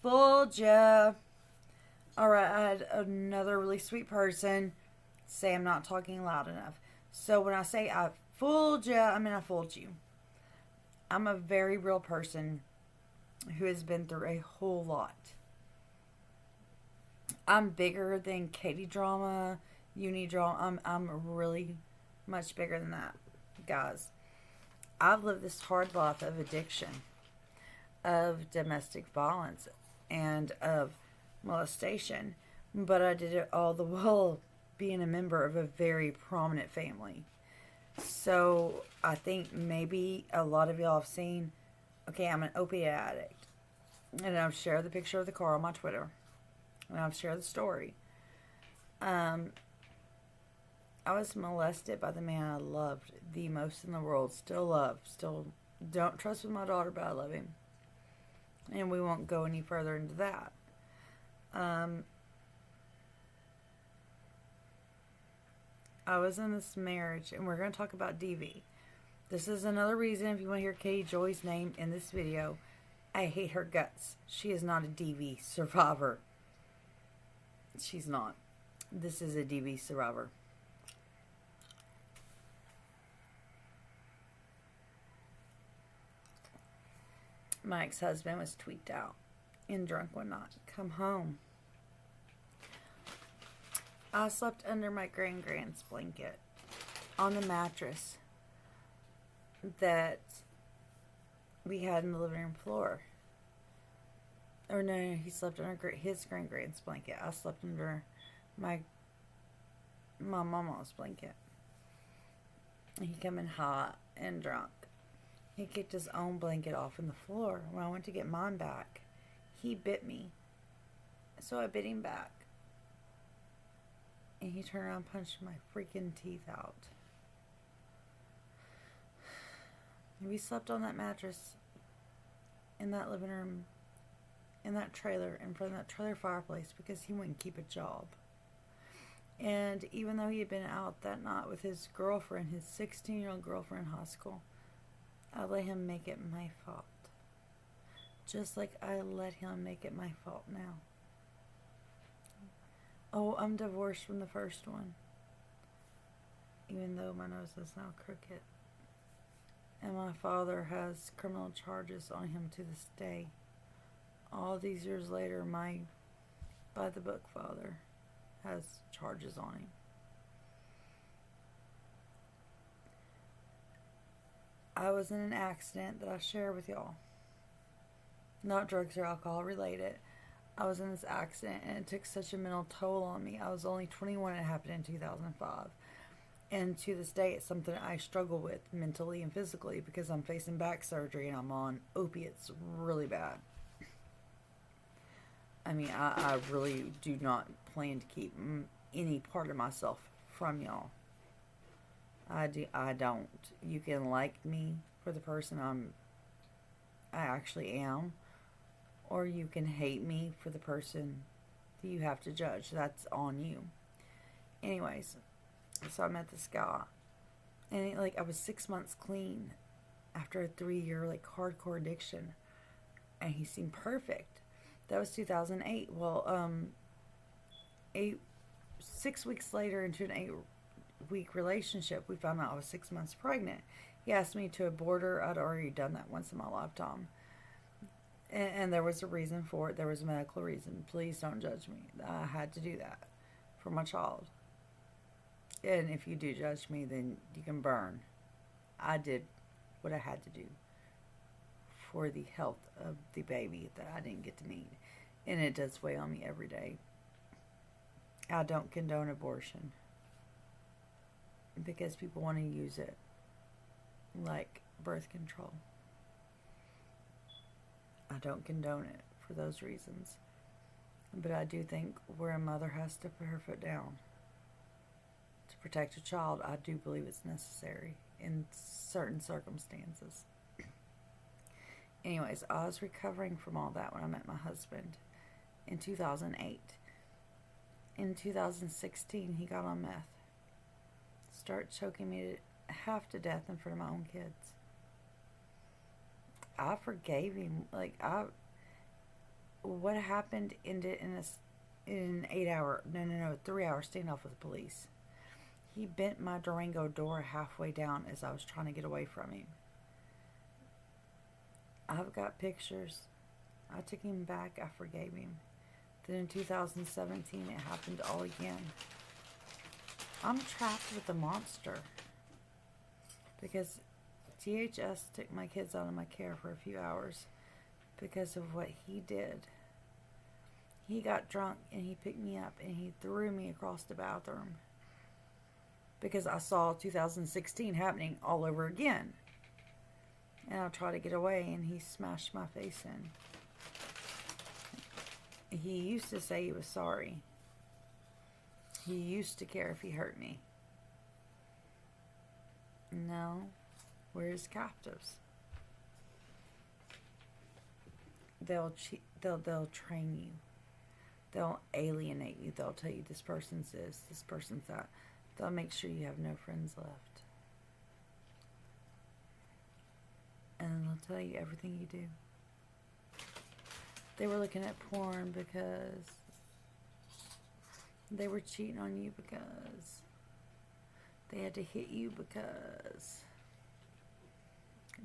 Fooled ya. Alright, I had another really sweet person say I'm not talking loud enough. So when I say I fooled ya, I mean I fooled you. I'm a very real person who has been through a whole lot. I'm bigger than Katie drama, uni drama. I'm really much bigger than that, guys. I've lived this hard life of addiction, of domestic violence, and of molestation, but I did it all the while being a member of a very prominent family. So I think maybe a lot of y'all have seen, okay, I'm an opiate addict. And I've shared the picture of the car on my Twitter. And I've shared the story. Um, I was molested by the man I loved the most in the world. Still love. Still don't trust with my daughter, but I love him. And we won't go any further into that. Um, I was in this marriage, and we're going to talk about DV. This is another reason, if you want to hear Katie Joy's name in this video, I hate her guts. She is not a DV survivor. She's not. This is a DV survivor. My ex-husband was tweaked out and drunk one night. Come home. I slept under my grand's blanket on the mattress that we had in the living room floor. Or no, he slept under his grand's blanket. I slept under my mama's blanket. He come in hot and drunk. He kicked his own blanket off on the floor. When I went to get mine back, he bit me. So I bit him back. And he turned around and punched my freaking teeth out. We slept on that mattress in that living room, in that trailer, in front of that trailer fireplace because he wouldn't keep a job. And even though he had been out that night with his girlfriend, his 16-year-old girlfriend in high school, I let him make it my fault. Just like I let him make it my fault now. Oh, I'm divorced from the first one. Even though my nose is now crooked. And my father has criminal charges on him to this day. All these years later, my by-the-book father has charges on him. I was in an accident that I share with y'all. Not drugs or alcohol related. I was in this accident and it took such a mental toll on me. I was only 21 and it happened in 2005. And to this day, it's something I struggle with mentally and physically because I'm facing back surgery and I'm on opiates really bad. I mean, I really do not plan to keep any part of myself from y'all. I don't. You can like me for the person I actually am, or you can hate me for the person that you have to judge. That's on you. Anyways, so I met this guy, and I was 6 months clean after a 3-year hardcore addiction, and he seemed perfect. That was 2008. Well, 6 weeks later into an 8-week relationship, we found out I was 6 months pregnant. He asked me to abort her. I'd already done that once in my lifetime. And there was a reason for it. There was a medical reason. Please don't judge me. I had to do that for my child. And if you do judge me, then you can burn. I did what I had to do for the health of the baby that I didn't get to meet. And it does weigh on me every day. I don't condone abortion because people want to use it like birth control. I don't condone it for those reasons. But I do think where a mother has to put her foot down to protect a child, I do believe it's necessary in certain circumstances. Anyways, I was recovering from all that when I met my husband in 2008. In 2016, he got on meth. Started choking me half to death in front of my own kids. I forgave him. what happened ended in an 8 hour, no, 3 hour standoff with the police. He bent my Durango door halfway down as I was trying to get away from him. I've got pictures. I took him back. I forgave him. Then in 2017, it happened all again. I'm trapped with a monster because DHS took my kids out of my care for a few hours because of what he did. He got drunk and he picked me up and he threw me across the bathroom because I saw 2016 happening all over again. And I tried to get away and he smashed my face in. He used to say he was sorry. He used to care if he hurt me. No, we're his captives. They'll train you. They'll alienate you. They'll tell you this person's this person's that. They'll make sure you have no friends left. And they'll tell you everything you do. They were looking at porn because they were cheating on you because they had to hit you because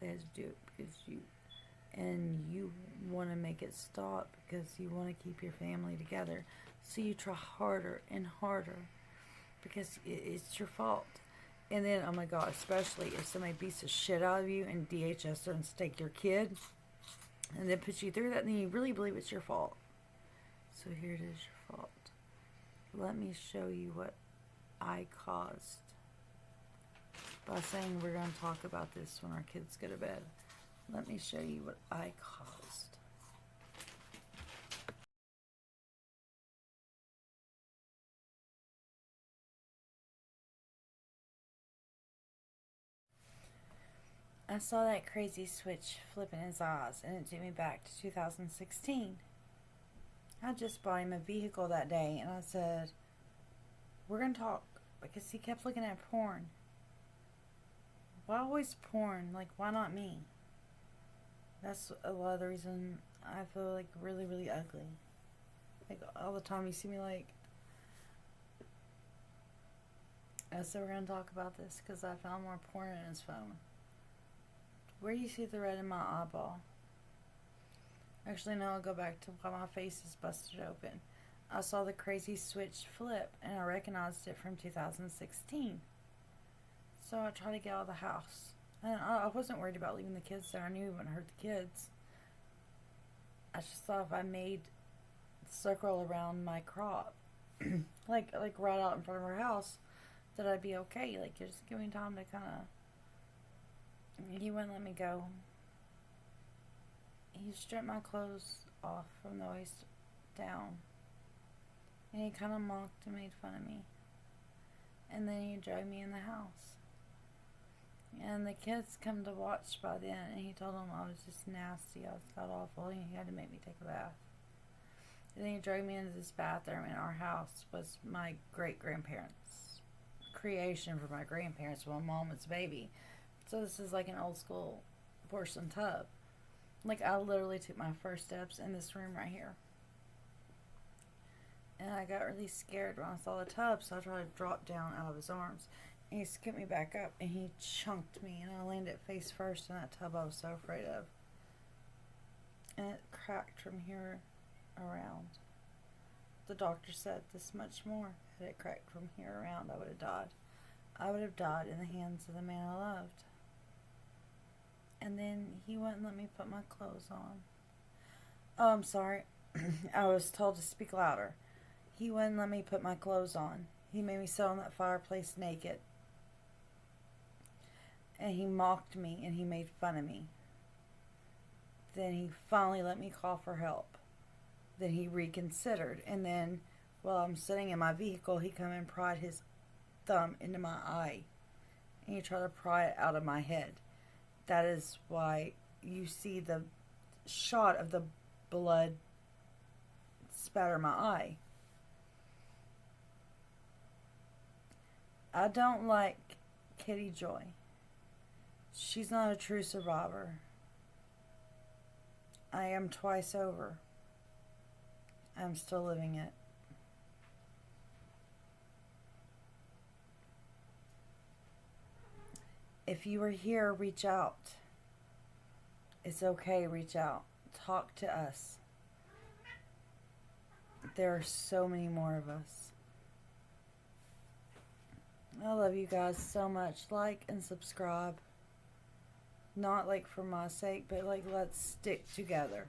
they had to do it because you want to make it stop because you want to keep your family together. So you try harder and harder because it's your fault. And then, oh my God, especially if somebody beats the shit out of you and DHS doesn't take your kid and then puts you through that, then you really believe it's your fault. So here it is, your fault. Let me show you what I caused by saying we're going to talk about this when our kids go to bed. Let me show you what I caused. I saw that crazy switch flipping his eyes, and it took me back to 2016. I just bought him a vehicle that day, and I said, we're going to talk, because he kept looking at porn. Why always porn? Like, why not me? That's a lot of the reason I feel like really, really ugly. Like, all the time you see me like, so we're going to talk about this, because I found more porn in his phone. Where do you see the red in my eyeball? Actually, no, I'll go back to why my face is busted open. I saw the crazy switch flip, and I recognized it from 2016. So I tried to get out of the house. And I wasn't worried about leaving the kids there. I knew it wouldn't hurt the kids. I just thought if I made the circle around my crop, like right out in front of our house, that I'd be okay. Like, just give me time to kind of... He wouldn't let me go. He stripped my clothes off from the waist down. And he kind of mocked and made fun of me. And then he drove me in the house. And the kids come to watch by then, and he told them I was just nasty. I was god awful, and he had to make me take a bath. And then he drove me into this bathroom, and our house was my great-grandparents' creation for my grandparents when my mom was a baby. So this is like an old school porcelain tub. Like, I literally took my first steps in this room right here. And I got really scared when I saw the tub, so I tried to drop down out of his arms. And he scooped me back up, and he chunked me, and I landed face first in that tub I was so afraid of. And it cracked from here around. The doctor said this much more. Had it cracked from here around, I would have died. I would have died in the hands of the man I loved. And then he wouldn't let me put my clothes on. Oh, I'm sorry. I was told to speak louder. He wouldn't let me put my clothes on. He made me sit on that fireplace naked. And he mocked me and he made fun of me. Then he finally let me call for help. Then he reconsidered. And then while I'm sitting in my vehicle, he come and pried his thumb into my eye. And he tried to pry it out of my head. That is why you see the shot of the blood spatter my eye. I don't like Kitty Joy. She's not a true survivor. I am twice over. I'm still living it. If you are here, reach out. It's okay, reach out. Talk to us. There are so many more of us. I love you guys so much. Like and subscribe. Not like for my sake, but like let's stick together.